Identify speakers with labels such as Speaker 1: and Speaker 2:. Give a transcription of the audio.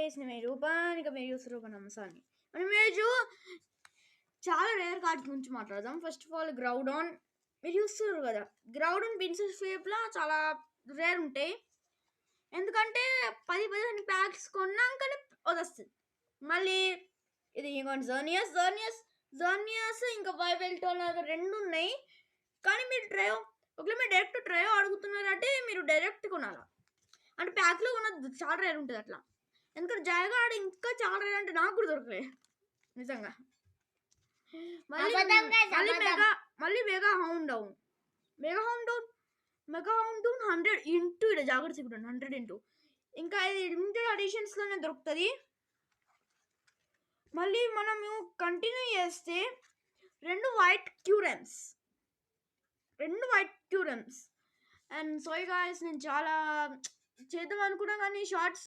Speaker 1: చేసిన రూపానికి మీరు చూస్తారు అంశాన్ని. మనం ఈరోజు చాలా రేర్ కార్డ్స్ గురించి మాట్లాడదాం. ఫస్ట్ ఆఫ్ ఆల్ గ్రౌడాన్ మీరు చూస్తున్నారు కదా, గ్రౌడాన్ ప్రిన్సెస్ షేప్లో చాలా రేర్ ఉంటాయి. ఎందుకంటే 10-15 ప్యాక్స్ కొన్నాకనే వస్తుంది. మళ్ళీ ఇది ఇంకోటి జర్నియస్ ఇంకా వైవెల్టోన్ రెండు ఉన్నాయి. కానీ మీరు ఒకవేళ మీరు డైరెక్ట్ ట్రయో అడుగుతున్నారంటే మీరు డైరెక్ట్ కొనాలా, అంటే ప్యాక్లో ఉన్నది చాలా రేర్ ఉంటుంది అట్లా. ఎందుకంటే జయగాడు ఇంకా చాలా రేర్ అంటే నాకు కూడా దొరకలేదు నిజంగా. మళ్ళీ మెగా హౌండ్ డౌన్ 100 ఇంటూ ఇక్కడ జాగ్రత్త 100 ఇంటూ ఇంకా ఇది లిమిటెడ్ ఎడిషన్స్లోనే దొరుకుతుంది. మళ్ళీ మనము కంటిన్యూ చేస్తే 2 వైట్ క్యూరమ్స్ అండ్ సోయ్ గాయస్ నేను చాలా చేద్దాం అనుకున్నా కానీ షార్ట్స్